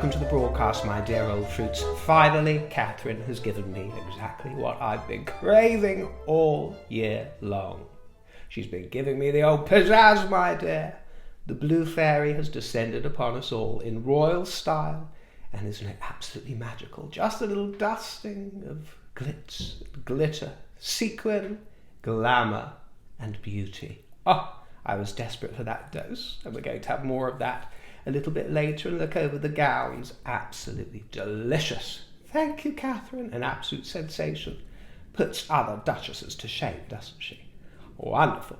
welcome to the broadcast, my dear old fruits. Finally, Catherine has given me exactly what I've been craving all year long. She's been giving me the old pizzazz, my dear. The blue fairy has descended upon us all in royal style, and isn't it absolutely magical? Just a little dusting of glitz, glitter, sequin, glamour, and beauty. Oh, I was desperate for that dose, and we're going to have more of that a little bit later and look over the gowns. Absolutely delicious. Thank you, Catherine. An absolute sensation. Puts other duchesses to shame, doesn't she? Wonderful.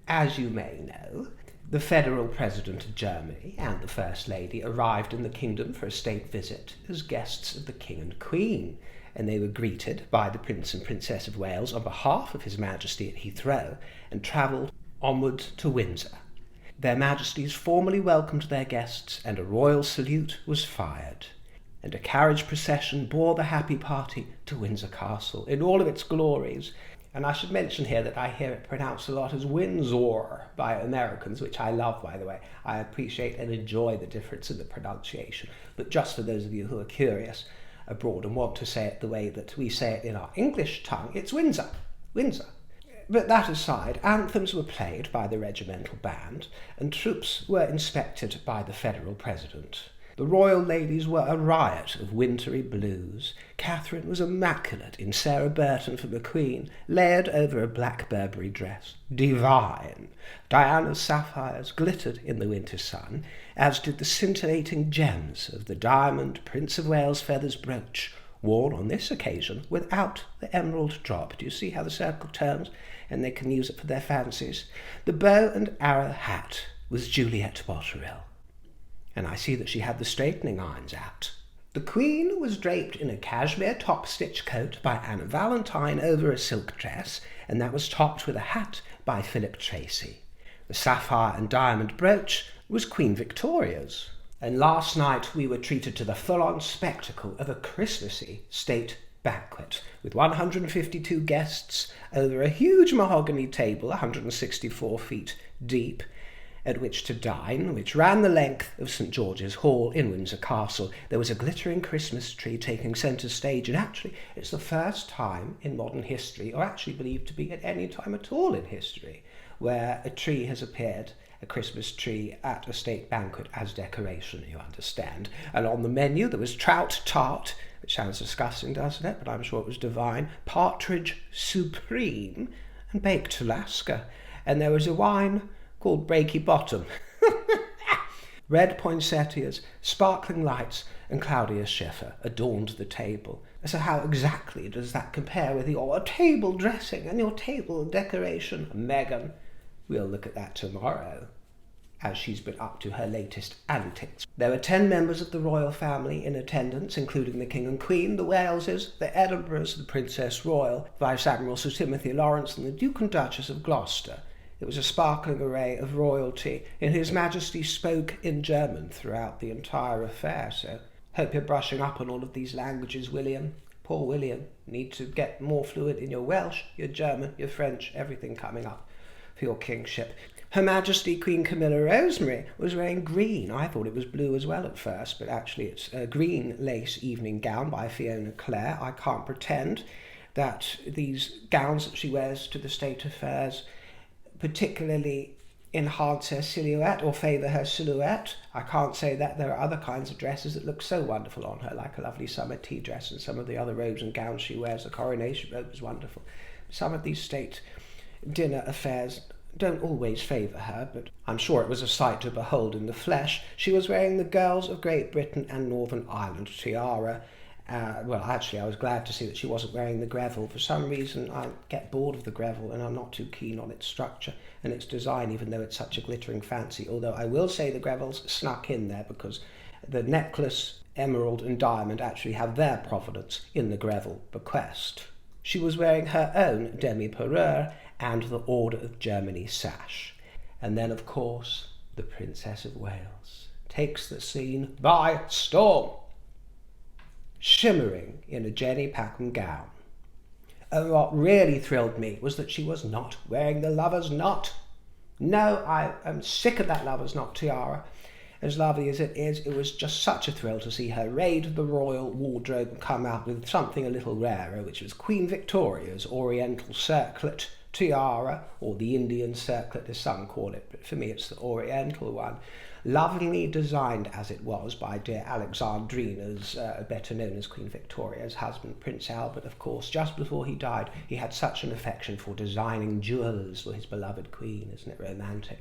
As you may know, the federal president of Germany and the First Lady arrived in the kingdom for a state visit as guests of the King and Queen, and they were greeted by the Prince and Princess of Wales on behalf of His Majesty at Heathrow and travelled onward to Windsor. Their Majesties formally welcomed their guests, and a royal salute was fired, and a carriage procession bore the happy party to Windsor Castle in all of its glories. And I should mention here that I hear it pronounced a lot as Windsor by Americans, which I love, by the way. I appreciate and enjoy the difference in the pronunciation. But just for those of you who are curious abroad and want to say it the way that we say it in our English tongue, it's Windsor. Windsor. But that aside, anthems were played by the regimental band, and troops were inspected by the federal president. The royal ladies were a riot of wintry blues. Catherine was immaculate in Sarah Burton for the Queen, layered over a black Burberry dress. Divine. Diana's sapphires glittered in the winter sun, as did the scintillating gems of the diamond Prince of Wales feathers brooch, worn on this occasion without the emerald drop. Do you see how the circle turns? And they can use it for their fancies. The bow and arrow hat was Juliet Botterill, and I see that she had the straightening irons out. The Queen was draped in a cashmere top-stitch coat by Anna Valentine over a silk dress, and that was topped with a hat by Philip Tracy. The sapphire and diamond brooch was Queen Victoria's. And last night we were treated to the full-on spectacle of a Christmassy state banquet, with 152 guests over a huge mahogany table 164 feet deep, at which to dine, which ran the length of St. George's Hall in Windsor Castle. There was a glittering Christmas tree taking centre stage, and actually it's the first time in modern history, or actually believed to be at any time at all in history, where a tree has appeared, a Christmas tree, at a state banquet as decoration, you understand. And on the menu there was trout tart, which sounds disgusting, doesn't it? But I'm sure it was divine. Partridge supreme and baked Alaska. And there was a wine called Breaky Bottom. Red poinsettias, sparkling lights, and Claudia Schiffer adorned the table. So how exactly does that compare with your table dressing and your table decoration, Meghan? We'll look at that tomorrow, as she's been up to her latest antics. There were 10 members of the royal family in attendance, including the King and Queen, the Waleses, the Edinburghs, the Princess Royal, Vice Admiral Sir Timothy Lawrence, and the Duke and Duchess of Gloucester. It was a sparkling array of royalty, and His Majesty spoke in German throughout the entire affair, so hope you're brushing up on all of these languages, William. Poor William. Need to get more fluent in your Welsh, your German, your French, everything coming up for your kingship. Her Majesty Queen Camilla Rosemary was wearing green. I thought it was blue as well at first, but actually it's a green lace evening gown by Fiona Clare. I can't pretend that these gowns that she wears to the state affairs particularly enhance her silhouette or favour her silhouette. I can't say that. There are other kinds of dresses that look so wonderful on her, like a lovely summer tea dress, and some of the other robes and gowns she wears. The coronation robe is wonderful. Some of these state dinner affairs don't always favour her, but I'm sure it was a sight to behold in the flesh. She was wearing the Girls of Great Britain and Northern Ireland tiara. Well, actually, I was glad to see that she wasn't wearing the Greville. For some reason, I get bored of the Greville, and I'm not too keen on its structure and its design, even though it's such a glittering fancy. Although I will say the Grevilles snuck in there, because the necklace, emerald and diamond actually have their provenance in the Greville bequest. She was wearing her own demi-parure and the Order of Germany sash. And then, of course, the Princess of Wales takes the scene by storm, shimmering in a Jenny Packham gown. And what really thrilled me was that she was not wearing the lover's knot. No, I am sick of that lover's knot tiara. as lovely as it is, it was just such a thrill to see her raid the royal wardrobe and come out with something a little rarer, which was Queen Victoria's Oriental circlet tiara, or the Indian circlet as some call it, but for me it's the Oriental one. Lovingly designed as it was by dear Alexandrina's, better known as Queen Victoria's husband, Prince Albert, of course. Just before he died, he had such an affection for designing jewels for his beloved queen, isn't it romantic?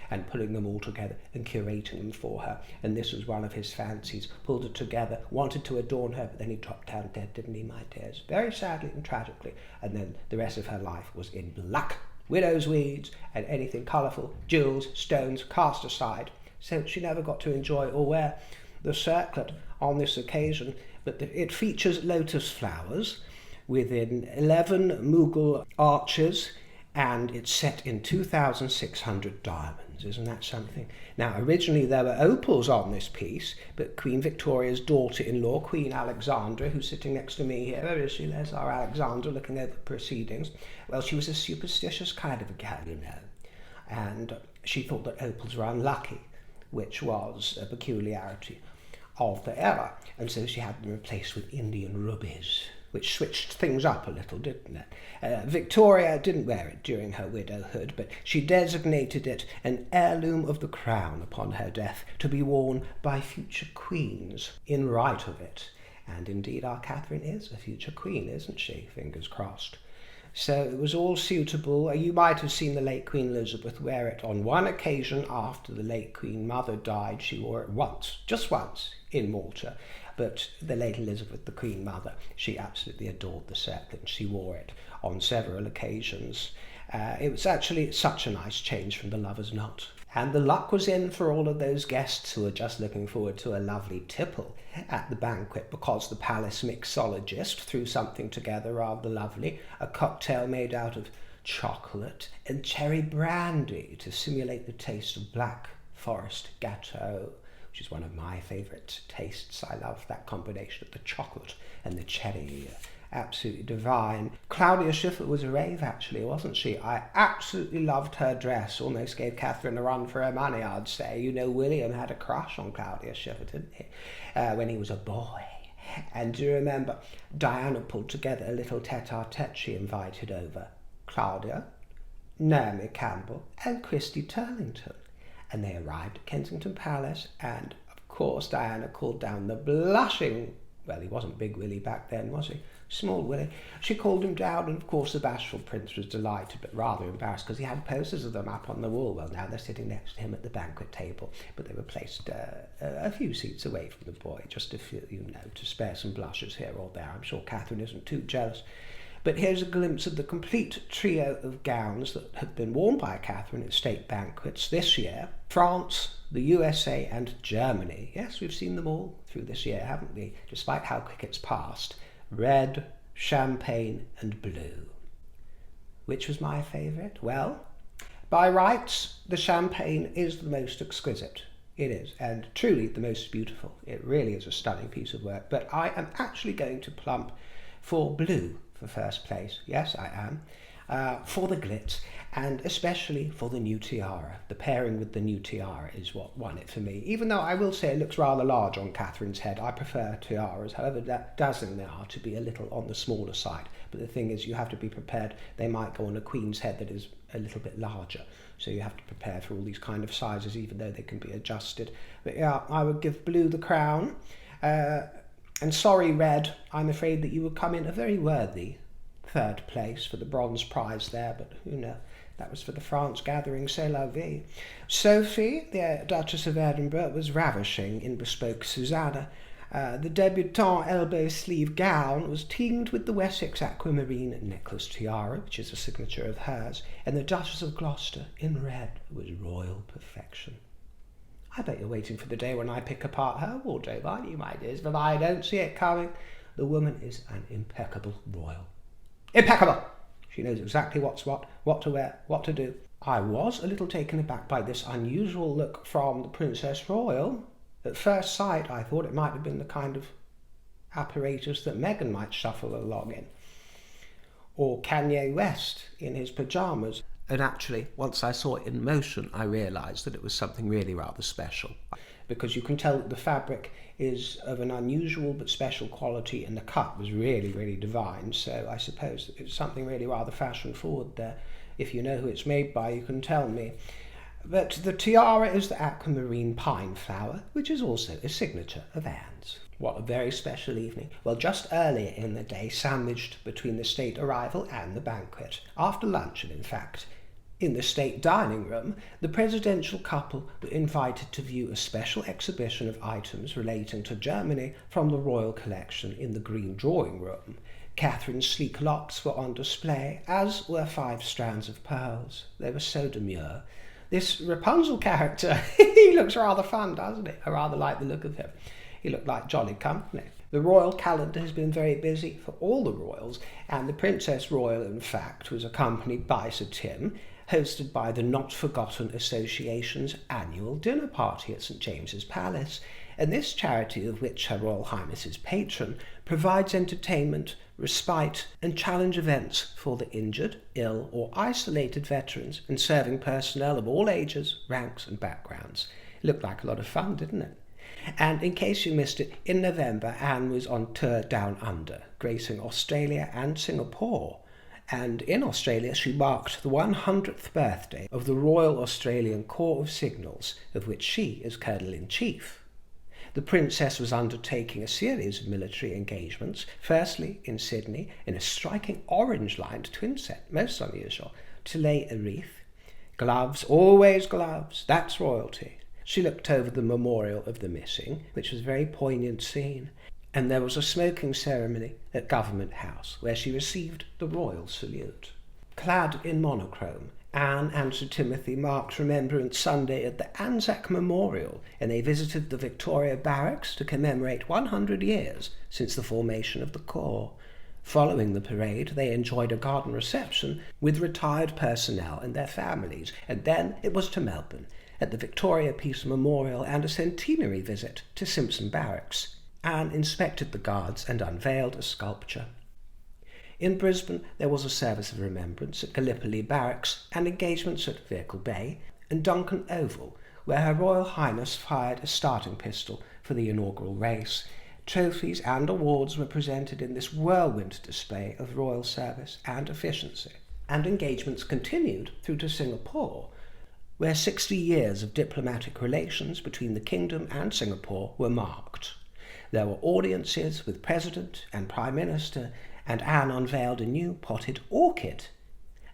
And pulling them all together and curating them for her. And this was one of his fancies. Pulled it together, wanted to adorn her, but then he dropped down dead, didn't he, my dears? Very sadly and tragically. And then the rest of her life was in black widow's weeds and anything colourful, jewels, stones, cast aside. So she never got to enjoy or wear the circlet on this occasion, but it features lotus flowers within 11 Mughal arches, and it's set in 2,600 diamonds. Isn't that something? Now, originally there were opals on this piece, but Queen Victoria's daughter-in-law, Queen Alexandra, who's sitting next to me here, where is she? There's our Alexandra looking over proceedings. Well, she was a superstitious kind of a gal, you know, and she thought that opals were unlucky, which was a peculiarity of the era, and so she had them replaced with Indian rubies, which switched things up a little, didn't it? Victoria didn't wear it during her widowhood, but she designated it an heirloom of the crown upon her death, to be worn by future queens in right of it. And indeed our Catherine is a future queen, isn't she? Fingers crossed. So it was all suitable. You might have seen the late Queen Elizabeth wear it on one occasion after the late Queen Mother died. She wore it once, just once, in Malta. But the late Elizabeth, the Queen Mother, she absolutely adored the circlet, and she wore it on several occasions. It was actually such a nice change from the lover's knot. And the luck was in for all of those guests who were just looking forward to a lovely tipple at the banquet, because the palace mixologist threw something together rather lovely, a cocktail made out of chocolate and cherry brandy to simulate the taste of Black Forest Gâteau, which is one of my favourite tastes. I love that combination of the chocolate and the cherry. Absolutely divine. Claudia Schiffer was a rave, actually, wasn't she? I absolutely loved her dress. Almost gave Catherine a run for her money, I'd say. You know, William had a crush on Claudia Schiffer, didn't he? When he was a boy. And do you remember, Diana pulled together a little tete-a-tete she invited over Claudia, Naomi Campbell, and Christy Turlington. And they arrived at Kensington Palace, and, of course, Diana called down the blushing... Well, he wasn't Big Willie back then, was he? Small Willie. She called him down, and of course the bashful prince was delighted, but rather embarrassed, because he had posters of them up on the wall. Well, now they're sitting next to him at the banquet table, but they were placed a few seats away from the boy, just to feel, you know, to spare some blushes here or there. I'm sure Catherine isn't too jealous. But here's a glimpse of the complete trio of gowns that have been worn by Catherine at state banquets this year. France, the USA and Germany. Yes, we've seen them all through this year, haven't we? Despite how quick it's passed. Red, champagne and blue. Which was my favourite? Well, by rights, the champagne is the most exquisite. It is, and truly the most beautiful. It really is a stunning piece of work. But I am actually going to plump for blue for first place. Yes, I am. For the glitz, and especially for the new tiara. The pairing with the new tiara is what won it for me. Even though I will say it looks rather large on Catherine's head. I prefer tiaras, however that doesn't they are, to be a little on the smaller side. But the thing is, you have to be prepared. They might go on a queen's head that is a little bit larger. So you have to prepare for all these kind of sizes, even though they can be adjusted. But yeah, I would give blue the crown. And sorry, Red, I'm afraid that you would come in a very worthy third place for the bronze prize there, but who knows? That was for the France gathering, c'est la vie. Sophie, the Duchess of Edinburgh, was ravishing in bespoke Susanna. The debutante elbow sleeve gown was tinged with the Wessex aquamarine necklace tiara, which is a signature of hers, and the Duchess of Gloucester, in red, was royal perfection. I bet you're waiting for the day when I pick apart her wardrobe, aren't you, my dears? But I don't see it coming. The woman is an impeccable royal. Impeccable! She knows exactly what's what to wear, what to do. I was a little taken aback by this unusual look from the Princess Royal. At first sight, I thought it might have been the kind of apparatus that Meghan might shuffle along in. Or Kanye West in his pyjamas. And actually, once I saw it in motion, I realised that it was something really rather special. because you can tell that the fabric is of an unusual but special quality, and the cut was really, really divine. So I suppose it's something really rather fashion forward there. If you know who it's made by, you can tell me. But the tiara is the aquamarine pine flower, which is also a signature of Anne's. What a very special evening. Well, just earlier in the day, sandwiched between the state arrival and the banquet, after luncheon in fact, in the state dining room, the presidential couple were invited to view a special exhibition of items relating to Germany from the royal collection in the green drawing room. Catherine's sleek locks were on display, as were 5 strands of pearls. They were so demure. This Rapunzel character, he looks rather fun, doesn't he? I rather like the look of him. He looked like jolly company. The royal calendar has been very busy for all the royals, and the Princess Royal, in fact, was accompanied by Sir Tim, hosted by the Not Forgotten Association's annual dinner party at St James's Palace, and this charity, of which Her Royal Highness is patron, provides entertainment, respite and challenge events for the injured, ill or isolated veterans and serving personnel of all ages, ranks and backgrounds. It looked like a lot of fun, didn't it? And in case you missed it, in November Anne was on tour down under, gracing Australia and Singapore. And in Australia she marked the 100th birthday of the Royal Australian Corps of Signals, of which she is Colonel-in-Chief. The Princess was undertaking a series of military engagements, firstly in Sydney, in a striking orange-lined twin set, most unusual, to lay a wreath. Gloves, always gloves, that's royalty. She looked over the memorial of the missing, which was a very poignant scene, and there was a smoking ceremony at Government House, where she received the royal salute. Clad in monochrome, Anne and Sir Timothy marked Remembrance Sunday at the Anzac Memorial, and they visited the Victoria Barracks to commemorate 100 years since the formation of the Corps. Following the parade, they enjoyed a garden reception with retired personnel and their families, and then it was to Melbourne, at the Victoria Peace Memorial, and a centenary visit to Simpson Barracks. Anne inspected the guards and unveiled a sculpture. In Brisbane, there was a service of remembrance at Gallipoli Barracks and engagements at Vehicle Bay and Duncan Oval, where Her Royal Highness fired a starting pistol for the inaugural race. Trophies and awards were presented in this whirlwind display of royal service and efficiency. And engagements continued through to Singapore, where 60 years of diplomatic relations between the Kingdom and Singapore were marked. There were audiences with President and Prime Minister, and Anne unveiled a new potted orchid.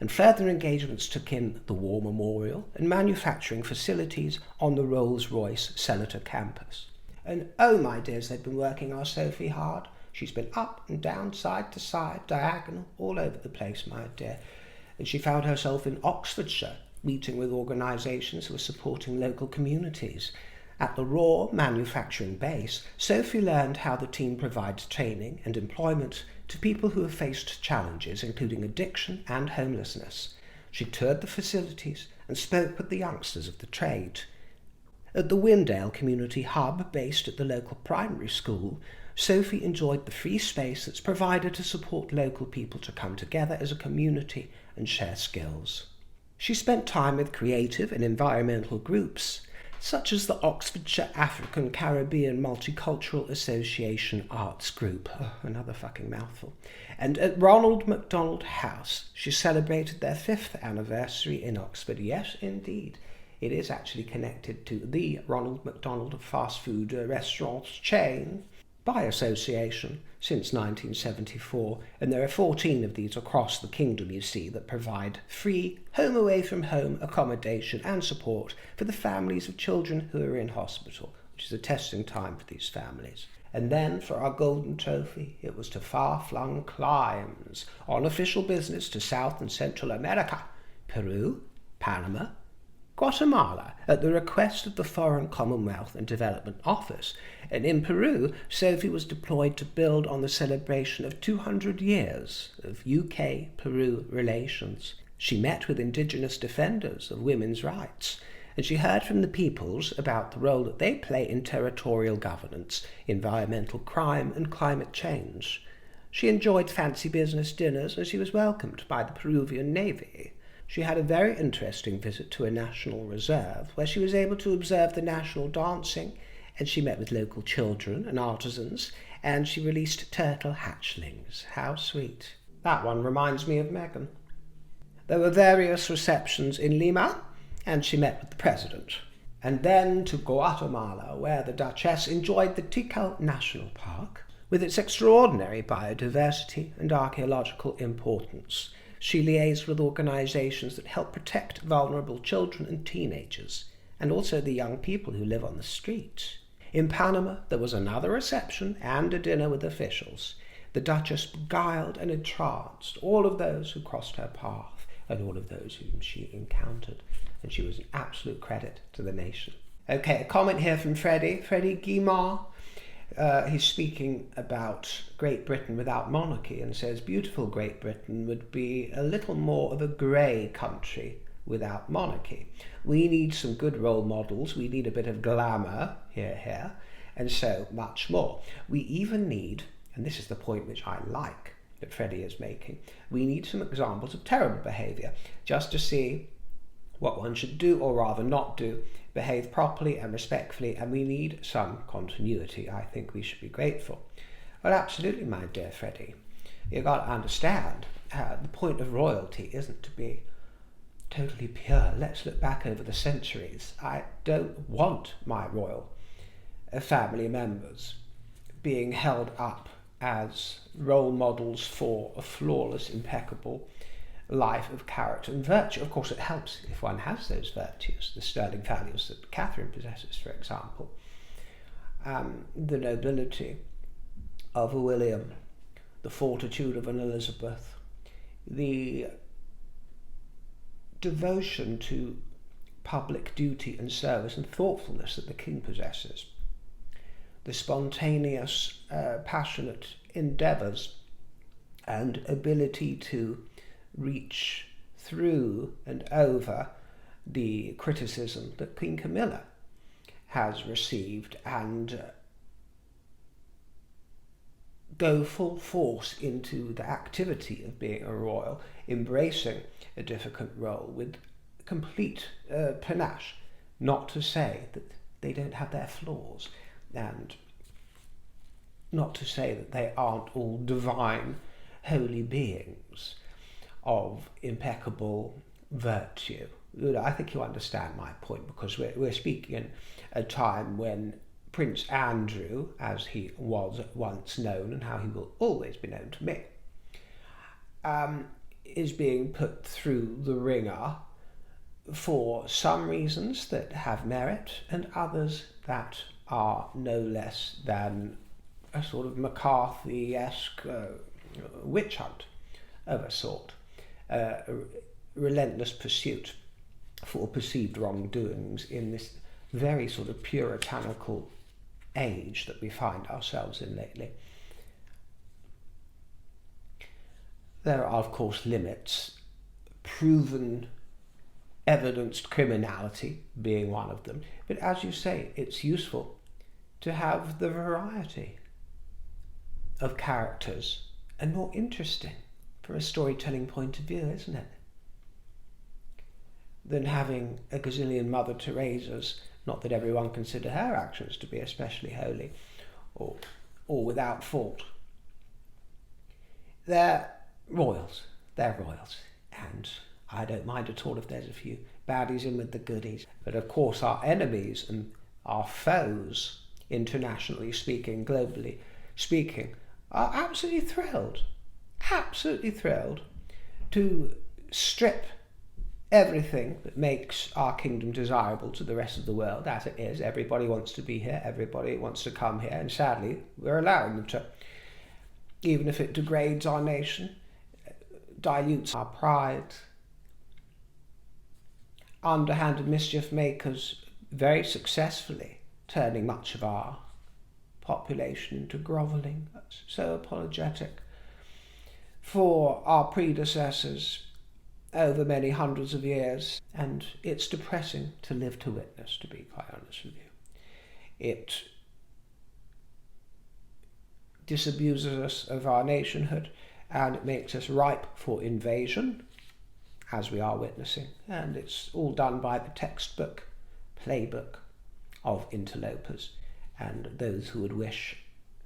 And further engagements took in the War Memorial and manufacturing facilities on the Rolls-Royce Senator campus. And oh my dears, they've been working our Sophie hard. She's been up and down, side to side, diagonal, all over the place, my dear. And she found herself in Oxfordshire, meeting with organisations who are supporting local communities. At the Raw manufacturing base, Sophie learned how the team provides training and employment to people who have faced challenges including addiction and homelessness. She toured the facilities and spoke with the youngsters of the trade. At the Windale Community Hub, based at the local primary school, Sophie enjoyed the free space that's provided to support local people to come together as a community and share skills. She spent time with creative and environmental groups, such as the Oxfordshire African Caribbean Multicultural Association Arts Group, another fucking mouthful, and at Ronald McDonald House. She celebrated their 5th anniversary in Oxford. Yes, indeed. It is actually connected to the Ronald McDonald fast food restaurants chain by association since 1974, and there are 14 of these across the kingdom, you see, that provide free home-away-from-home accommodation and support for the families of children who are in hospital, which is a testing time for these families. And then, for our golden trophy, it was to far-flung climes on official business to South and Central America, Peru, Panama, Guatemala, at the request of the Foreign Commonwealth and Development Office, and in Peru, Sophie was deployed to build on the celebration of 200 years of UK-Peru relations. She met with indigenous defenders of women's rights, and she heard from the peoples about the role that they play in territorial governance, environmental crime and climate change. She enjoyed fancy business dinners, and she was welcomed by the Peruvian Navy. she had a very interesting visit to a national reserve where she was able to observe the national dancing, and she met with local children and artisans, and she released turtle hatchlings. How sweet. That one reminds me of Meghan. There were various receptions in Lima, and she met with the president. And then to Guatemala, where the Duchess enjoyed the Tikal National Park, with its extraordinary biodiversity and archaeological importance. She liaised with organisations that help protect vulnerable children and teenagers, and also the young people who live on the street. In Panama, there was another reception and a dinner with officials. The Duchess beguiled and entranced all of those who crossed her path and all of those whom she encountered, and she was an absolute credit to the nation. Okay, a comment here from Freddie Guimard. He's speaking about Great Britain without monarchy and says, beautiful Great Britain would be a little more of a grey country without monarchy. We need some good role models, we need a bit of glamour, here, and so much more. We even need, and this is the point which I like that Freddie is making, we need some examples of terrible behaviour, just to see what one should do, or rather not do, behave properly and respectfully, and we need some continuity. I think we should be grateful. Well, absolutely, my dear Freddie. You've got to understand, the point of royalty isn't to be totally pure. Let's look back over the centuries. I don't want my royal family members being held up as role models for a flawless, impeccable life of character and virtue. Of course, it helps if one has those virtues, the sterling values that Catherine possesses, for example. The nobility of a William, the fortitude of an Elizabeth, the devotion to public duty and service and thoughtfulness that the king possesses, the spontaneous, passionate endeavours and ability to reach through and over the criticism that Queen Camilla has received and go full force into the activity of being a royal, embracing a difficult role with complete panache, not to say that they don't have their flaws, and not to say that they aren't all divine, holy beings of impeccable virtue. I think you understand my point, because we're speaking in a time when Prince Andrew, as he was once known and how he will always be known to me, is being put through the ringer for some reasons that have merit and others that are no less than a sort of McCarthy-esque witch hunt of a sort. Relentless pursuit for perceived wrongdoings in this very sort of puritanical age that we find ourselves in lately. There are, of course, limits, proven, evidenced criminality being one of them. But as you say, it's useful to have the variety of characters and more interesting from a storytelling point of view, isn't it? Than having a gazillion Mother Teresas, not that everyone consider her actions to be especially holy or without fault. They're royals, and I don't mind at all if there's a few baddies in with the goodies. But of course our enemies and our foes, internationally speaking, globally speaking, are absolutely thrilled to strip everything that makes our kingdom desirable to the rest of the world, as it is. Everybody wants to be here, everybody wants to come here, and sadly we're allowing them to, even if it degrades our nation, dilutes our pride. Underhanded mischief makers very successfully turning much of our population into grovelling, so apologetic for our predecessors over many hundreds of years, and it's depressing to live to witness, to be quite honest with you. It disabuses us of our nationhood, and it makes us ripe for invasion, as we are witnessing, and it's all done by the textbook playbook of interlopers and those who would wish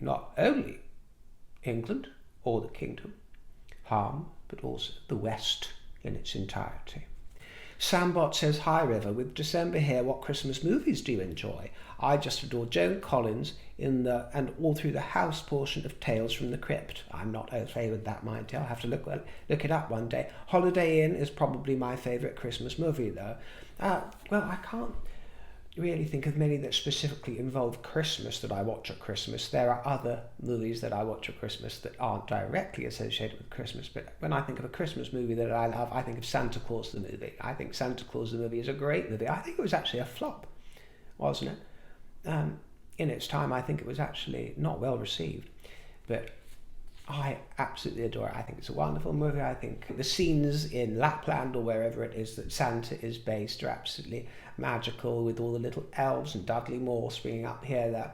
not only England or the kingdom harm, but also the West in its entirety. Sambot says, "Hi River, with December here, what Christmas movies do you enjoy? I just adore Joan Collins in the and all through the house portion of Tales from the Crypt." I'm not au fait with that, mind you. I'll have to look it up one day. Holiday Inn is probably my favourite Christmas movie, though. Well, I can't really think of many that specifically involve Christmas that I watch at Christmas. There are other movies that I watch at Christmas that aren't directly associated with Christmas, but when I think of a Christmas movie that I love, I think of Santa Claus the movie. I think Santa Claus the movie is a great movie. I think it was actually a flop, wasn't it? In its time, I think it was actually not well received, but I absolutely adore it. I think it's a wonderful movie. I think the scenes in Lapland or wherever it is that Santa is based are absolutely magical, with all the little elves and Dudley Moore springing up here, there,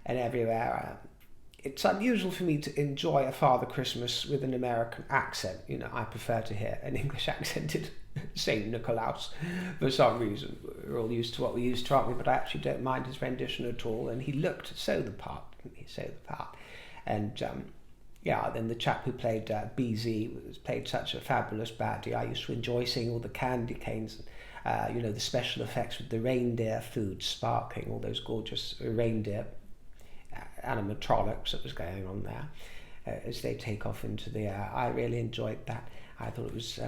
and everywhere. It's unusual for me to enjoy a Father Christmas with an American accent. You know, I prefer to hear an English accented St. Nicholas for some reason. We're all used to what we used to, aren't we? But I actually don't mind his rendition at all. And he looked so the part, didn't he? So the part. And yeah, then the chap who played BZ played such a fabulous baddie. I used to enjoy seeing all the candy canes, you know, the special effects with the reindeer food sparkling, all those gorgeous reindeer animatronics that was going on there as they take off into the air. I really enjoyed that. I thought it was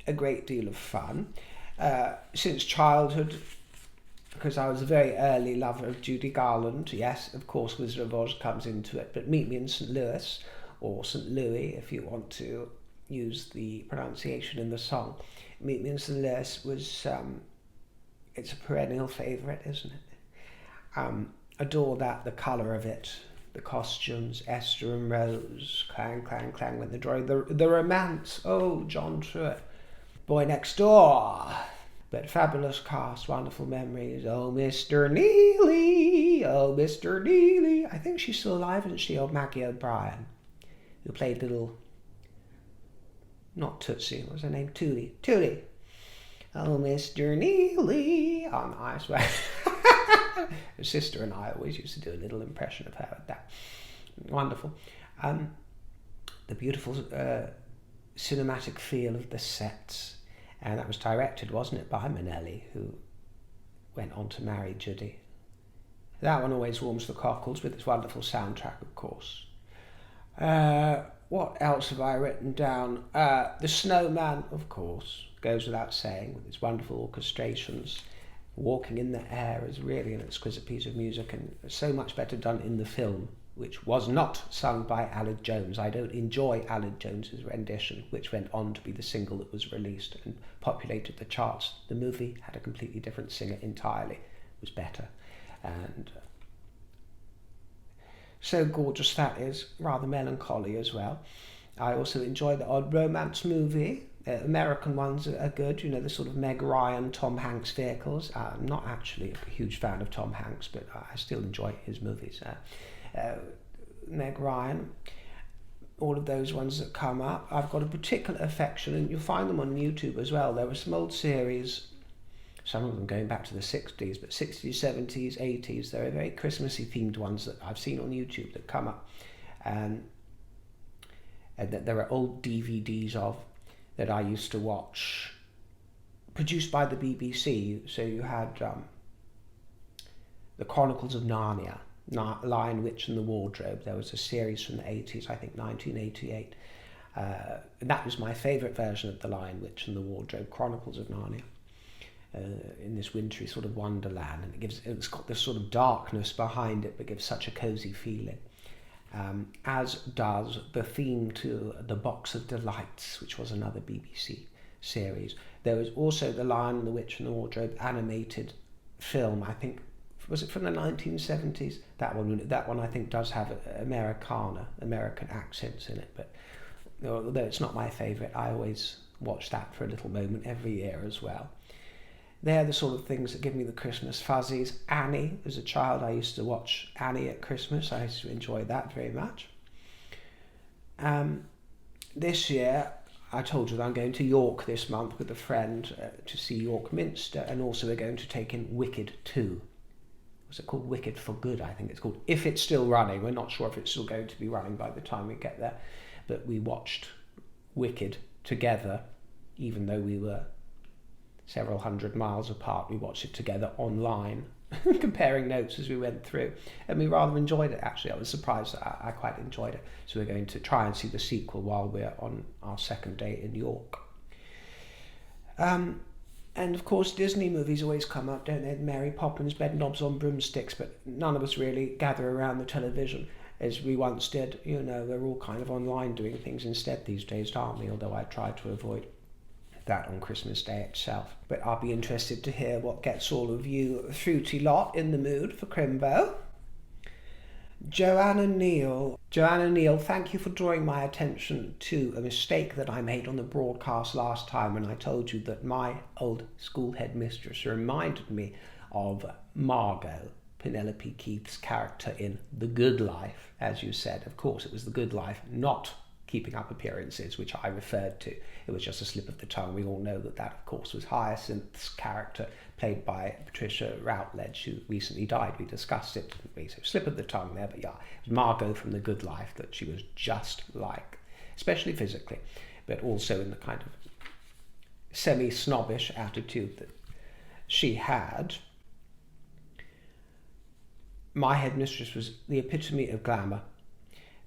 a great deal of fun. Since childhood, because I was a very early lover of Judy Garland. Yes, of course, Wizard of Oz comes into it, but Meet Me in St. Louis, or St. Louis, if you want to use the pronunciation in the song. Meet Me in St. Louis was, it's a perennial favourite, isn't it? Adore that, the colour of it, the costumes, Esther and Rose, clang, clang, clang, when they're drawing, the romance, oh, John Truett, Boy Next Door. But fabulous cast, wonderful memories. Oh, Mr. Neely, oh, Mr. Neely. I think she's still alive, isn't she? Old Maggie O'Brien, who played little, not Tootsie, what was her name? Tootie. Tootie. Oh, Mr. Neely. Oh, nice. Her sister and I always used to do a little impression of her at that. Wonderful. The beautiful cinematic feel of the sets. And that was directed, wasn't it, by Minnelli, who went on to marry Judy. That one always warms the cockles with its wonderful soundtrack, of course. What else have I written down? The Snowman, of course, goes without saying, with its wonderful orchestrations. Walking in the Air is really an exquisite piece of music, and so much better done in the film, which was not sung by Aled Jones. I don't enjoy Aled Jones's rendition, which went on to be the single that was released and populated the charts. The movie had a completely different singer entirely. It was better. And so gorgeous that is, rather melancholy as well. I also enjoy the odd romance movie. American ones are good, you know, the sort of Meg Ryan, Tom Hanks vehicles. I'm not actually a huge fan of Tom Hanks, but I still enjoy his movies. Meg Ryan, all of those ones that come up. I've got a particular affection, and you'll find them on YouTube as well. There were some old series, some of them going back to the 60s, but 60s, 70s, 80s. There are very Christmassy themed ones that I've seen on YouTube that come up. And that there are old DVDs of that I used to watch, produced by the BBC. So you had the Chronicles of Narnia, Lion, Witch and the Wardrobe. There was a series from the 80s, I think 1988. And that was my favourite version of the Lion, Witch and the Wardrobe, Chronicles of Narnia, in this wintry sort of wonderland. And it's got this sort of darkness behind it, but gives such a cosy feeling. As does the theme to The Box of Delights, which was another BBC series. There was also The Lion and the Witch and the Wardrobe animated film, I think, was it from the 1970s? That one I think does have American accents in it, but although it's not my favourite, I always watch that for a little moment every year as well. They're the sort of things that give me the Christmas fuzzies. Annie, as a child, I used to watch Annie at Christmas. I used to enjoy that very much. This year, I told you that I'm going to York this month with a friend to see York Minster, and also we're going to take in Wicked 2. Was it called Wicked for Good? I think it's called. If it's still running, we're not sure if it's still going to be running by the time we get there. But we watched Wicked together, even though we were several hundred miles apart. We watched it together online, comparing notes as we went through, and we rather enjoyed it. Actually, I was surprised that I quite enjoyed it. So we're going to try and see the sequel while we're on our second day in York. And of course, Disney movies always come up, don't they? Mary Poppins, Bedknobs on Broomsticks, but none of us really gather around the television as we once did. You know, we're all kind of online doing things instead these days, aren't we? Although I try to avoid that on Christmas Day itself. But I'll be interested to hear what gets all of you fruity lot in the mood for Crimbo. Joanna Neal, thank you for drawing my attention to a mistake that I made on the broadcast last time when I told you that my old school headmistress reminded me of Margot, Penelope Keith's character in The Good Life. As you said, of course, it was The Good Life, not Keeping Up Appearances, which I referred to. It was just a slip of the tongue. We all know that that, of course, was Hyacinth's character, played by Patricia Routledge, who recently died. We discussed it. So slip of the tongue there, but yeah, it was Margot from The Good Life that she was just like, especially physically, but also in the kind of semi-snobbish attitude that she had. My headmistress was the epitome of glamour,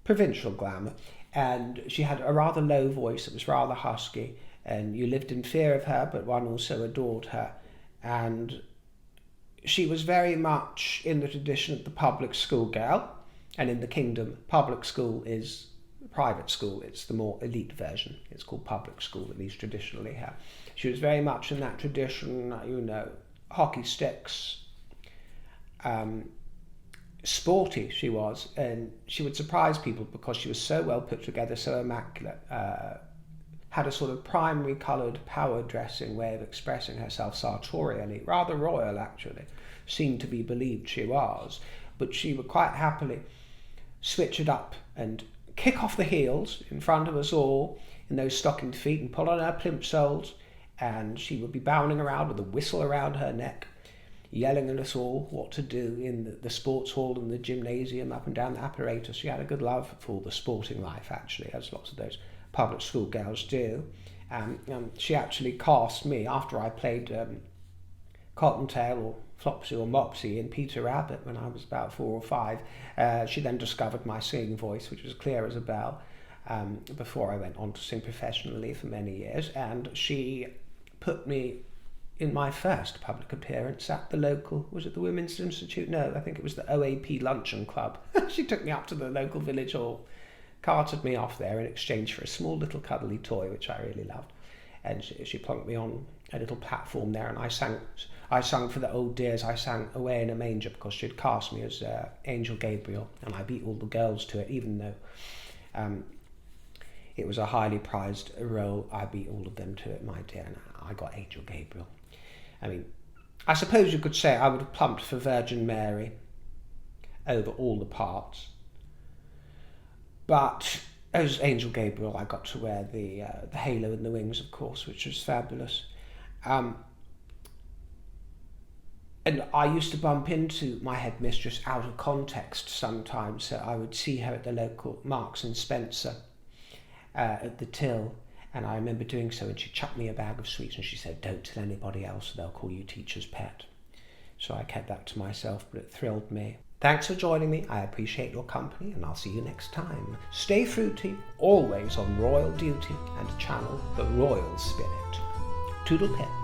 provincial glamour, and she had a rather low voice that was rather husky, and you lived in fear of her, but one also adored her. And she was very much in the tradition of the public school girl, and in the kingdom, public school is private school. It's the more elite version. It's called public school, at least traditionally here. She was very much in that tradition, you know, hockey sticks, sporty she was, and she would surprise people because she was so well put together, so immaculate, had a sort of primary coloured power dressing way of expressing herself sartorially, rather royal actually, seemed to be believed she was, but she would quite happily switch it up and kick off the heels in front of us all in those stockinged feet and pull on her plimsolls, and she would be bounding around with a whistle around her neck, yelling at us all what to do in the sports hall and the gymnasium, up and down the apparatus. She had a good love for the sporting life, actually, as lots of those public school girls do. She actually cast me, after I played Cottontail or Flopsy or Mopsy in Peter Rabbit when I was about 4 or 5. She then discovered my singing voice, which was clear as a bell, before I went on to sing professionally for many years, and she put me in my first public appearance at the local, was it the Women's Institute? No, I think it was the OAP Luncheon Club. She took me up to the local village hall, carted me off there in exchange for a small little cuddly toy, which I really loved. And she plunked me on a little platform there, and I sung for the old dears. I sang Away in a Manger because she'd cast me as Angel Gabriel, and I beat all the girls to it, even though it was a highly prized role. I beat all of them to it, my dear, and I got Angel Gabriel. I mean, I suppose you could say I would have plumped for Virgin Mary over all the parts. But as Angel Gabriel, I got to wear the halo and the wings, of course, which was fabulous. And I used to bump into my headmistress out of context sometimes. So I would see her at the local Marks and Spencer at the till. And I remember doing so, and she chucked me a bag of sweets and she said, "Don't tell anybody else, they'll call you teacher's pet." So I kept that to myself, but it thrilled me. Thanks for joining me. I appreciate your company, and I'll see you next time. Stay fruity, always on royal duty, and channel the royal spirit. Toodle pip.